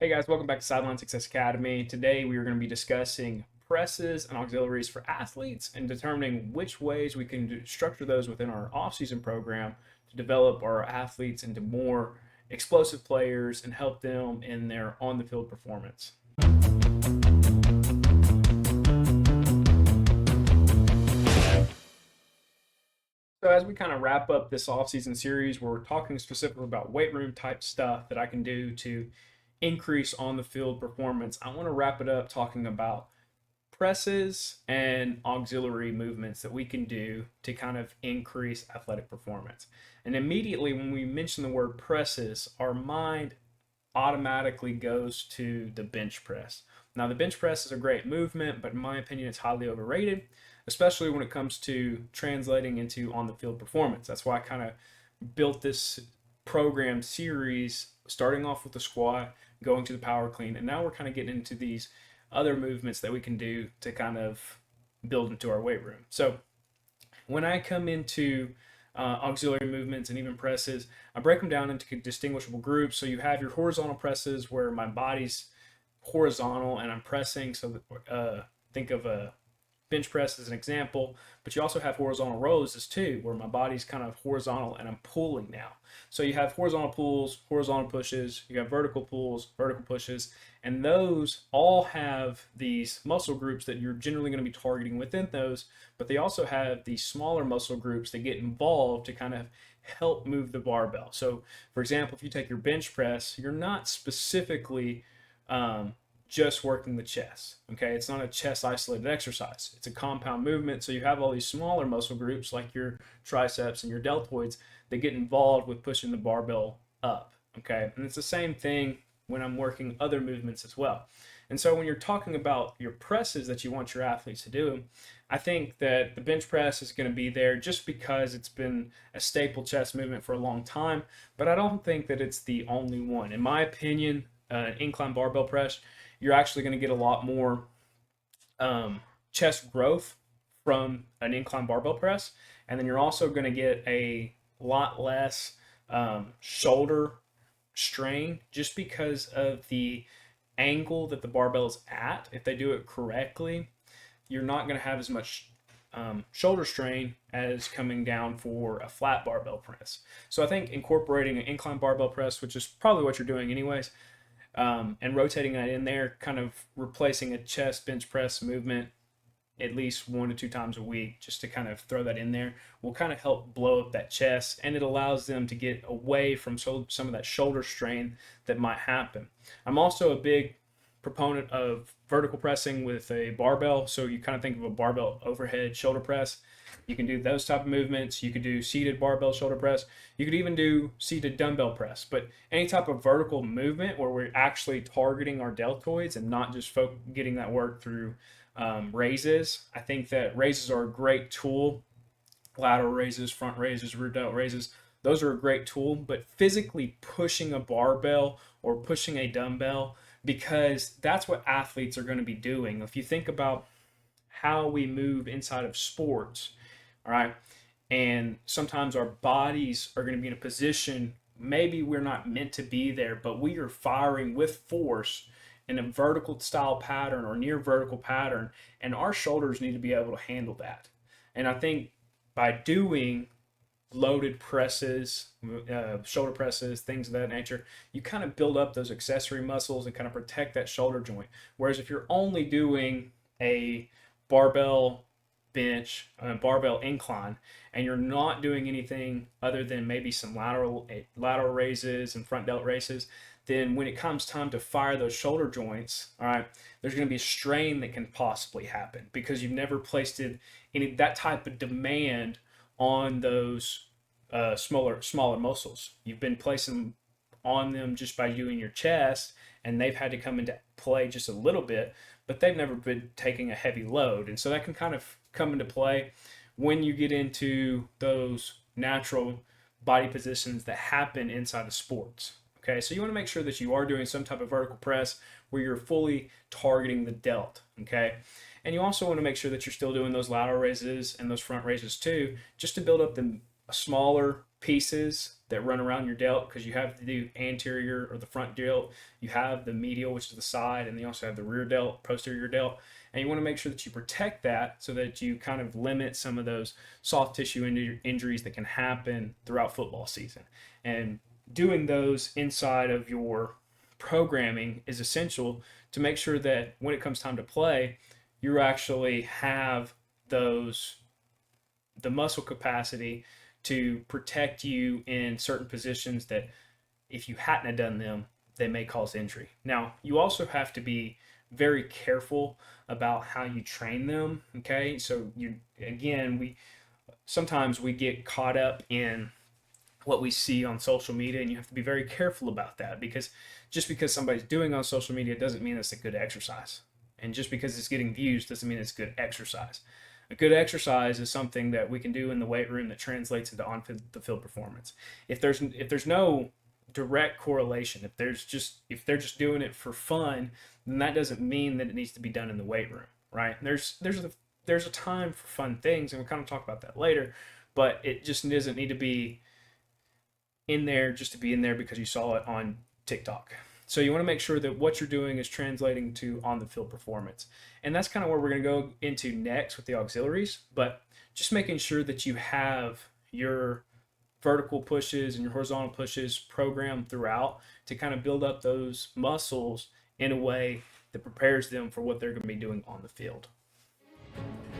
Hey guys, welcome back to Sideline Success Academy. Today we are going to be discussing presses and auxiliaries for athletes and determining which ways we can structure those within our off-season program to develop our athletes into more explosive players and help them in their on-the-field performance. So as we kind of wrap up this off-season series, we're talking specifically about weight room type stuff that I can do to increase on the field performance. I want to wrap it up talking about presses and auxiliary movements that we can do to kind of increase athletic performance. And immediately when we mention the word presses, our mind automatically goes to the bench press. Now, the bench press is a great movement, but in my opinion, it's highly overrated, especially when it comes to translating into on the field performance. That's why I kind of built this program series starting off with the squat, going to the power clean, and now we're kind of getting into these other movements that we can do to kind of build into our weight room. So when I come into auxiliary movements and even presses, I break them down into distinguishable groups. So you have your horizontal presses where my body's horizontal and I'm pressing. So think of a bench press as an example, but you also have horizontal rows too, where my body's kind of horizontal and I'm pulling now. So you have horizontal pulls, horizontal pushes, you have vertical pulls, vertical pushes, and those all have these muscle groups that you're generally going to be targeting within those, but they also have these smaller muscle groups that get involved to kind of help move the barbell. So for example, if you take your bench press, you're not specifically just working the chest. Okay, it's not a chest isolated exercise. It's a compound movement. So you have all these smaller muscle groups like your triceps and your deltoids that get involved with pushing the barbell up. Okay, and it's the same thing when I'm working other movements as well. And so when you're talking about your presses that you want your athletes to do, I think that the bench press is going to be there just because it's been a staple chest movement for a long time, but I don't think that it's the only one. In my opinion, incline barbell press, you're actually going to get a lot more chest growth from an incline barbell press, and then you're also going to get a lot less shoulder strain just because of the angle that the barbell is at. If they do it correctly, you're not going to have as much shoulder strain as coming down for a flat barbell press. So I think incorporating an incline barbell press, which is probably what you're doing anyways, and rotating that in there, kind of replacing a chest bench press movement at least 1 to 2 times a week, just to kind of throw that in there, will kind of help blow up that chest, and it allows them to get away from some of that shoulder strain that might happen. I'm also a big proponent of vertical pressing with a barbell, so you kind of think of a barbell overhead shoulder press. You can do those type of movements. You could do seated barbell shoulder press. You could even do seated dumbbell press. But any type of vertical movement where we're actually targeting our deltoids and not just getting that work through raises. I think that raises are a great tool. Lateral raises, front raises, rear delt raises. Those are a great tool. But physically pushing a barbell or pushing a dumbbell, because that's what athletes are going to be doing. If you think about how we move inside of sports, all right, and sometimes our bodies are going to be in a position maybe we're not meant to be there, but we are firing with force in a vertical style pattern or near vertical pattern, and our shoulders need to be able to handle that. And I think by doing loaded presses, shoulder presses, things of that nature, you kind of build up those accessory muscles and kind of protect that shoulder joint. Whereas if you're only doing a barbell bench, barbell incline, and you're not doing anything other than maybe some lateral raises and front delt raises, then when it comes time to fire those shoulder joints, all right, there's going to be a strain that can possibly happen because you've never placed any that type of demand on those smaller muscles. You've been placing on them just by doing your chest, and they've had to come into play just a little bit, but they've never been taking a heavy load. And so that can kind of come into play when you get into those natural body positions that happen inside of sports. Okay, so you want to make sure that you are doing some type of vertical press where you're fully targeting the delt. Okay, and you also want to make sure that you're still doing those lateral raises and those front raises too, just to build up a smaller pieces that run around your delt, because you have the anterior or the front delt, you have the medial, which is the side, and you also have the rear delt, posterior delt. And you want to make sure that you protect that so that you kind of limit some of those soft tissue injuries that can happen throughout football season. And doing those inside of your programming is essential to make sure that when it comes time to play, you actually have the muscle capacity to protect you in certain positions that if you hadn't have done them, they may cause injury. Now, you also have to be very careful about how you train them. Okay, so you again, we sometimes we get caught up in what we see on social media, and you have to be very careful about that, because just because somebody's doing on social media doesn't mean it's a good exercise, and just because it's getting views doesn't mean it's good exercise. A good exercise is something that we can do in the weight room that translates into on the field performance. If there's no direct correlation, if they're just doing it for fun, then that doesn't mean that it needs to be done in the weight room, right? There's a time for fun things, and we'll kind of talk about that later, but it just doesn't need to be in there just to be in there because you saw it on TikTok. So you want to make sure that what you're doing is translating to on the field performance. And that's kind of where we're going to go into next with the auxiliaries, but just making sure that you have your vertical pushes and your horizontal pushes programmed throughout to kind of build up those muscles in a way that prepares them for what they're going to be doing on the field.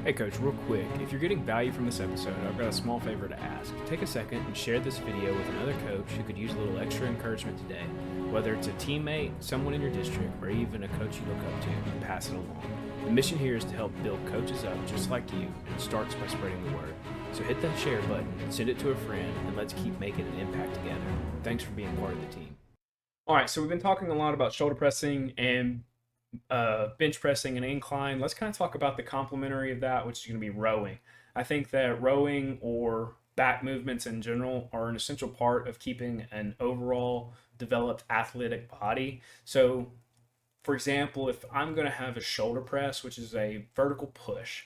Hey coach, real quick, if you're getting value from this episode, I've got a small favor to ask. Take a second and share this video with another coach who could use a little extra encouragement today. Whether it's a teammate, someone in your district, or even a coach you look up to, pass it along. The mission here is to help build coaches up just like you, and it starts by spreading the word. So hit that share button, send it to a friend, and let's keep making an impact together. Thanks for being part of the team. All right, so we've been talking a lot about shoulder pressing and bench pressing and incline. Let's kind of talk about the complementary of that, which is going to be rowing. I think that rowing or back movements in general are an essential part of keeping an overall developed athletic body. So, for example, if I'm going to have a shoulder press, which is a vertical push,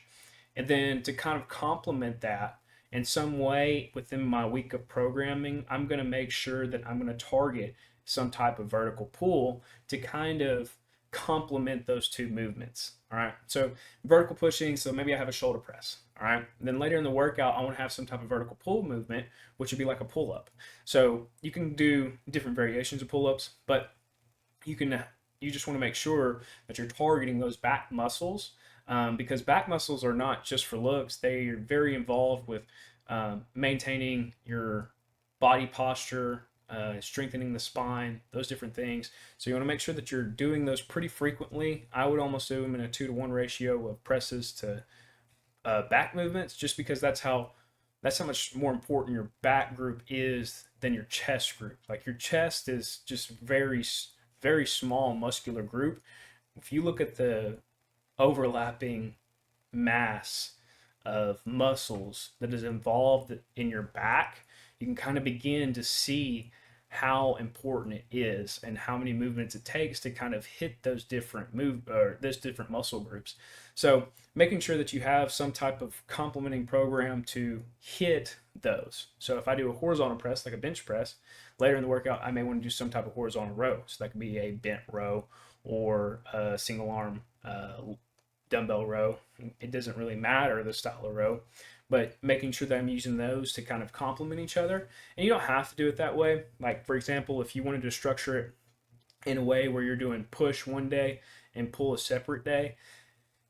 and then to kind of complement that in some way within my week of programming, I'm going to make sure that I'm going to target some type of vertical pull to kind of complement those two movements. All right, so vertical pushing, so maybe I have a shoulder press. All right, and then later in the workout I want to have some type of vertical pull movement, which would be like a pull-up. So you can do different variations of pull-ups, but you just want to make sure that you're targeting those back muscles, because back muscles are not just for looks. They are very involved with maintaining your body posture, strengthening the spine, those different things. So you want to make sure that you're doing those pretty frequently. I would almost do them in a 2-to-1 ratio of presses to back movements, just because that's how much more important your back group is than your chest group. Like your chest is just very, very small muscular group. If you look at the overlapping mass of muscles that is involved in your back, you can kind of begin to see how important it is and how many movements it takes to kind of hit those different different muscle groups. So making sure that you have some type of complementing program to hit those. So if I do a horizontal press, like a bench press, later in the workout, I may want to do some type of horizontal row. So that could be a bent row or a single arm dumbbell row. It doesn't really matter the style of row, but making sure that I'm using those to kind of complement each other. And you don't have to do it that way. Like, for example, if you wanted to structure it in a way where you're doing push one day and pull a separate day,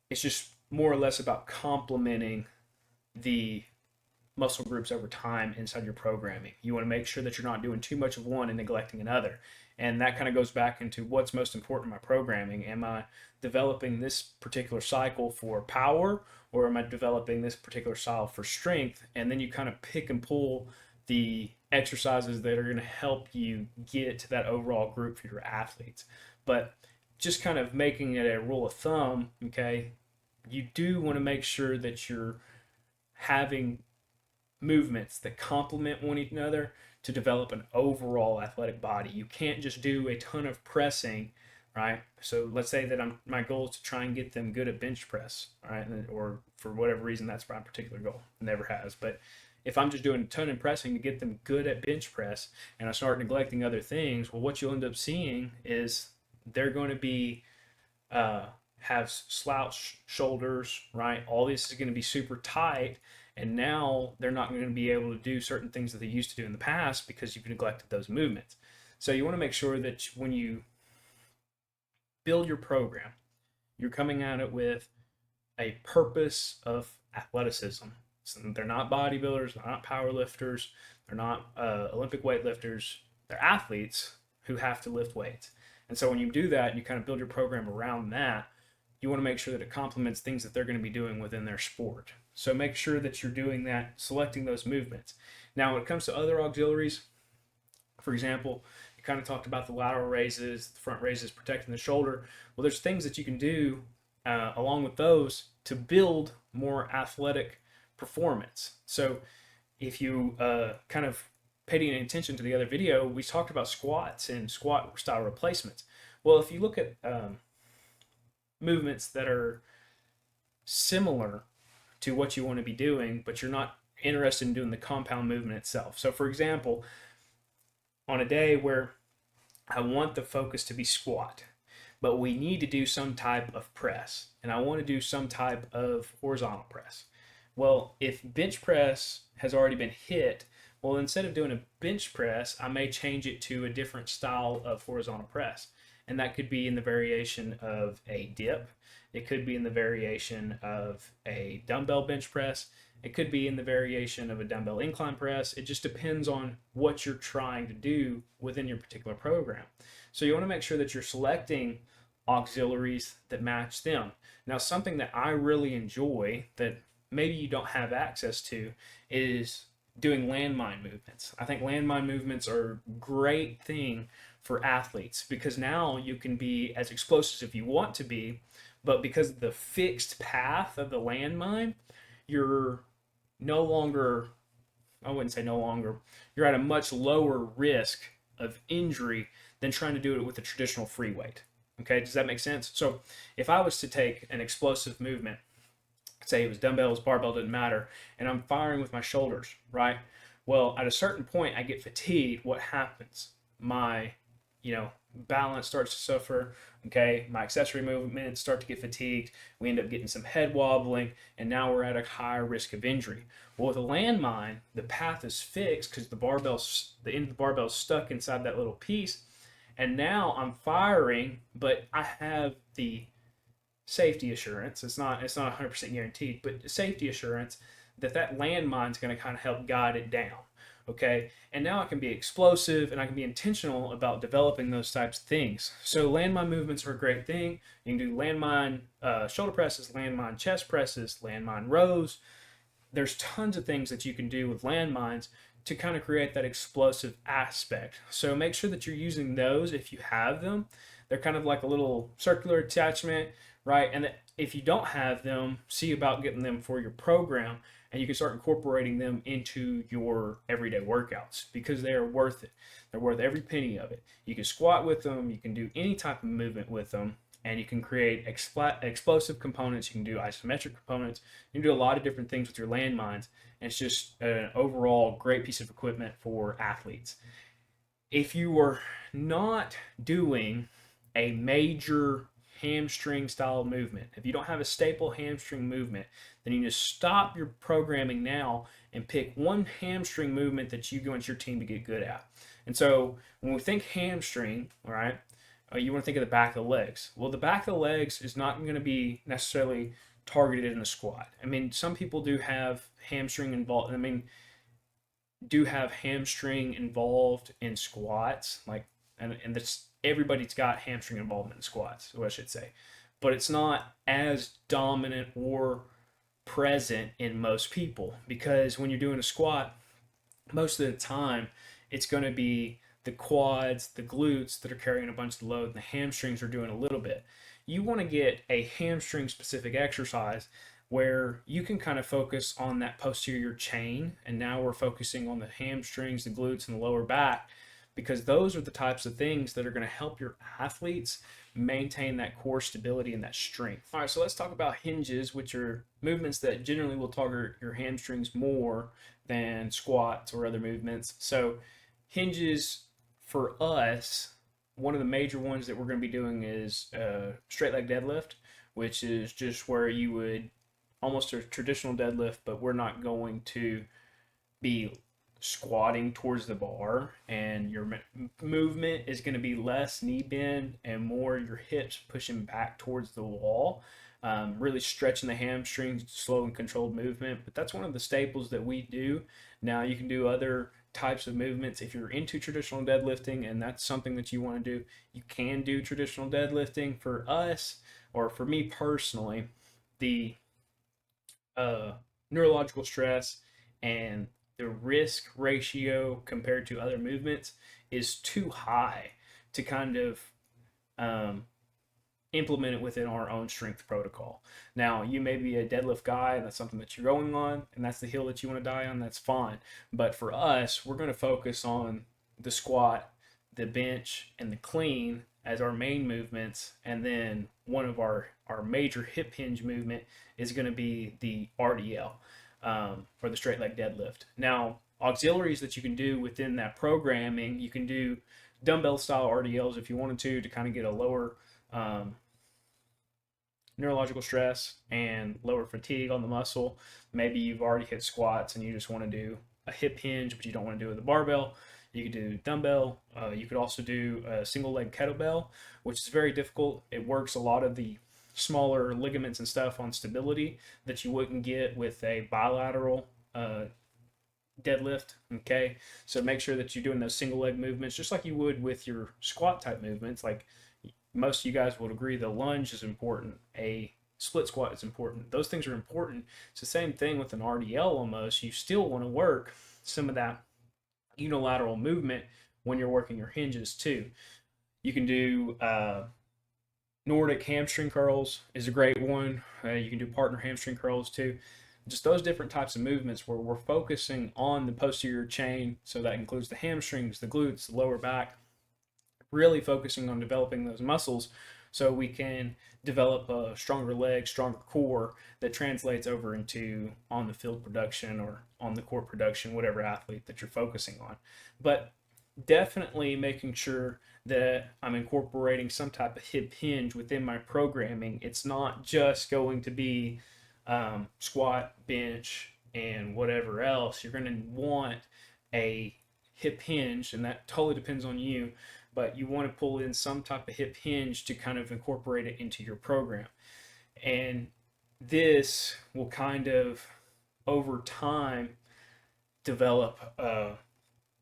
it's just more or less about complementing the muscle groups over time inside your programming. You want to make sure that you're not doing too much of one and neglecting another. And that kind of goes back into what's most important in my programming. Am I developing this particular cycle for power, or am I developing this particular style for strength? And then you kind of pick and pull the exercises that are going to help you get to that overall group for your athletes. But just kind of making it a rule of thumb, okay, you do want to make sure that you're having movements that complement one another to develop an overall athletic body. You can't just do a ton of pressing, right? So let's say that my goal is to try and get them good at bench press, right? Or for whatever reason, that's my particular goal. It never has. But if I'm just doing ton and pressing to get them good at bench press and I start neglecting other things, well, what you'll end up seeing is they're going to be have slouch shoulders, right? All this is going to be super tight, and now they're not going to be able to do certain things that they used to do in the past because you've neglected those movements. So you want to make sure that when you build your program, you're coming at it with a purpose of athleticism. So they're not bodybuilders, they're not power lifters, they're not Olympic weightlifters. They're athletes who have to lift weights. And so when you do that, you kind of build your program around that. You want to make sure that it complements things that they're going to be doing within their sport. So make sure that you're doing that, selecting those movements. Now, when it comes to other auxiliaries, for example, you kind of talked about the lateral raises, the front raises, protecting the shoulder. Well, there's things that you can do along with those to build more athletic performance. So if you kind of paid any attention to the other video, we talked about squats and squat style replacements. Well, if you look at movements that are similar to what you want to be doing, but you're not interested in doing the compound movement itself. So for example, on a day where I want the focus to be squat, but we need to do some type of press, and I want to do some type of horizontal press. Well, if bench press has already been hit, well, instead of doing a bench press, I may change it to a different style of horizontal press. And that could be in the variation of a dip. It could be in the variation of a dumbbell bench press. It could be in the variation of a dumbbell incline press. It just depends on what you're trying to do within your particular program. So you want to make sure that you're selecting auxiliaries that match them. Now, something that I really enjoy that maybe you don't have access to is doing landmine movements. I think landmine movements are a great thing for athletes because now you can be as explosive as you want to be, but because of the fixed path of the landmine, you're no longer, I wouldn't say no longer, you're at a much lower risk of injury than trying to do it with a traditional free weight. Okay, does that make sense? So if I was to take an explosive movement, say it was dumbbells, barbell, didn't matter, and I'm firing with my shoulders, right? Well, at a certain point, I get fatigued. What happens? My, balance starts to suffer. Okay, my accessory movements start to get fatigued. We end up getting some head wobbling, and now we're at a higher risk of injury. Well, with a landmine, the path is fixed because the end of the barbell is stuck inside that little piece, and now I'm firing, but I have the safety assurance. It's not 100% guaranteed, but safety assurance that landmine is going to kind of help guide it down. Okay, and now I can be explosive and I can be intentional about developing those types of things. So landmine movements are a great thing. You can do landmine shoulder presses, landmine chest presses, landmine rows. There's tons of things that you can do with landmines to kind of create that explosive aspect. So make sure that you're using those if you have them. They're kind of like a little circular attachment, right? And if you don't have them, see about getting them for your program, and you can start incorporating them into your everyday workouts because they are worth it. They're worth every penny of it. You can squat with them, you can do any type of movement with them, and you can create explosive components. You can do isometric components. You can do a lot of different things with your landmines, and it's just an overall great piece of equipment for athletes. If you were not doing a major hamstring style movement, if you don't have a staple hamstring movement, then you just stop your programming now and pick one hamstring movement that you want your team to get good at. And so when we think hamstring, all right, you want to think of the back of the legs. Well, the back of the legs is not going to be necessarily targeted in a squat. I mean, some people do have hamstring involved. Do have hamstring involved in squats, and this everybody's got hamstring involvement in squats, so I should say, but it's not as dominant or present in most people because when you're doing a squat, most of the time it's going to be the quads, the glutes that are carrying a bunch of the load, and the hamstrings are doing a little bit. You want to get a hamstring specific exercise where you can kind of focus on that posterior chain, and now we're focusing on the hamstrings, the glutes, and the lower back, because those are the types of things that are going to help your athletes maintain that core stability and that strength. All right, so let's talk about hinges, which are movements that generally will target your hamstrings more than squats or other movements. So hinges for us, one of the major ones that we're going to be doing is straight leg deadlift, which is just where you would almost a traditional deadlift, but we're not going to be squatting towards the bar, and your movement is going to be less knee bend and more your hips pushing back towards the wall, really stretching the hamstrings, slow and controlled movement. But that's one of the staples that we do. Now you can do other types of movements if you're into traditional deadlifting and that's something that you want to do. You can do traditional deadlifting. For us, or for me personally, the neurological stress and the risk ratio compared to other movements is too high to kind of um, implement it within our own strength protocol. Now, you may be a deadlift guy and that's something that you're going on and that's the hill that you want to die on, that's fine. But for us, we're going to focus on the squat, the bench, and the clean as our main movements. And then one of our major hip hinge movement is going to be the RDL, or the straight leg deadlift. Now, auxiliaries that you can do within that programming, you can do dumbbell style RDLs if you wanted to kind of get a lower neurological stress and lower fatigue on the muscle. Maybe you've already hit squats and you just want to do a hip hinge, but you don't want to do it with a barbell. You could do dumbbell. You could also do a single leg kettlebell, which is very difficult. It works a lot of the smaller ligaments and stuff on stability that you wouldn't get with a bilateral deadlift. Okay, so make sure that you're doing those single leg movements just like you would with your squat type movements. Like most of you guys would agree, the lunge is important, a split squat is important. Those things are important. It's the same thing with an RDL almost. You still want to work some of that unilateral movement when you're working your hinges too. You can do Nordic hamstring curls is a great one. You can do partner hamstring curls too. Just those different types of movements where we're focusing on the posterior chain. So that includes the hamstrings, the glutes, the lower back, really focusing on developing those muscles so we can develop a stronger leg, stronger core that translates over into on the field production or on the court production, whatever athlete that you're focusing on. But definitely making sure that I'm incorporating some type of hip hinge within my programming. It's not just going to be squat, bench, and whatever else. You're going to want a hip hinge, and that totally depends on you, but you want to pull in some type of hip hinge to kind of incorporate it into your program. And this will kind of, over time, develop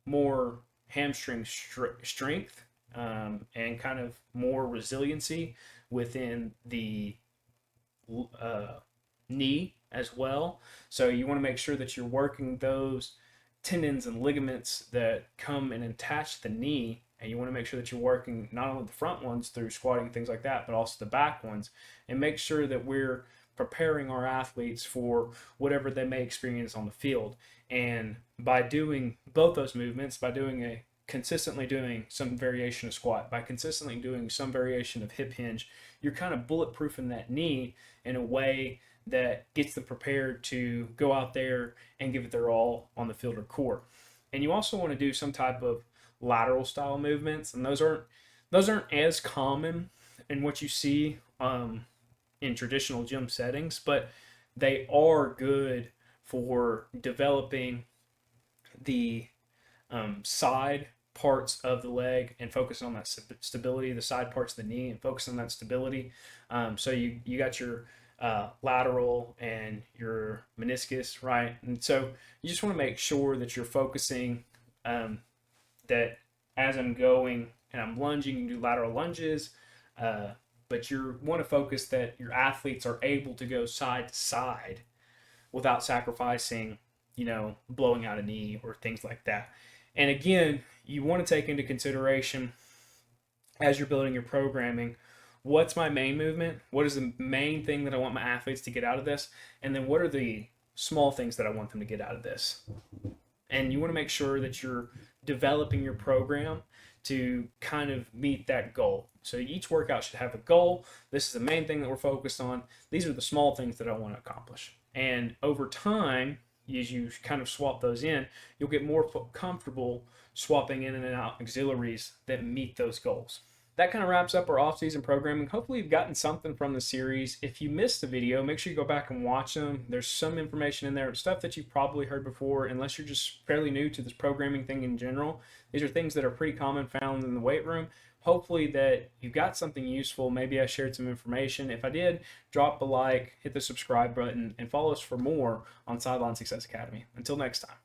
more hamstring strength and kind of more resiliency within the knee as well. So you want to make sure that you're working those tendons and ligaments that come and attach the knee, and you want to make sure that you're working not only the front ones through squatting, things like that, but also the back ones, and make sure that we're preparing our athletes for whatever they may experience on the field. And by doing both those movements, by consistently doing some variation of squat, by consistently doing some variation of hip hinge, you're kind of bulletproofing that knee in a way that gets them prepared to go out there and give it their all on the field or court. And you also want to do some type of lateral style movements, and those aren't as common in what you see in traditional gym settings, but they are good for developing the side parts of the leg and focus on that stability, the side parts of the knee and focus on that stability. So you got your lateral and your meniscus, right? And so you just want to make sure that you're focusing that as I'm going and I'm lunging, you can do lateral lunges, but you want to focus that your athletes are able to go side to side without sacrificing, blowing out a knee or things like that. And again, you want to take into consideration as you're building your programming, what's my main movement? What is the main thing that I want my athletes to get out of this? And then what are the small things that I want them to get out of this? And you want to make sure that you're developing your program to kind of meet that goal. So each workout should have a goal. This is the main thing that we're focused on. These are the small things that I want to accomplish. And over time, as you kind of swap those in, you'll get more comfortable swapping in and out auxiliaries that meet those goals. That kind of wraps up our off-season programming. Hopefully you've gotten something from the series. If you missed the video, make sure you go back and watch them. There's some information in there, stuff that you've probably heard before, unless you're just fairly new to this programming thing in general. These are things that are pretty common found in the weight room. Hopefully that you got something useful. Maybe I shared some information. If I did, drop a like, hit the subscribe button, and follow us for more on Sideline Success Academy. Until next time.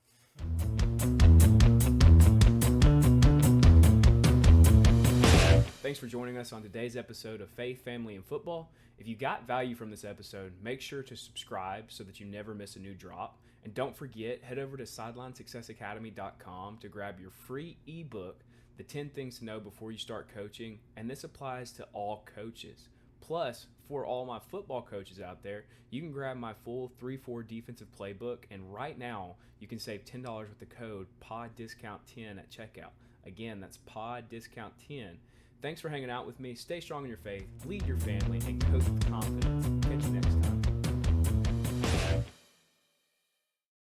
Thanks for joining us on today's episode of Faith, Family, and Football. If you got value from this episode, make sure to subscribe so that you never miss a new drop. And don't forget, head over to SidelineSuccessAcademy.com to grab your free ebook, The 10 Things to Know Before You Start Coaching. And this applies to all coaches. Plus, for all my football coaches out there, you can grab my full 3-4 defensive playbook. And right now, you can save $10 with the code PODDISCOUNT10 at checkout. Again, that's PODDISCOUNT10. Thanks for hanging out with me. Stay strong in your faith, lead your family, and coach with confidence.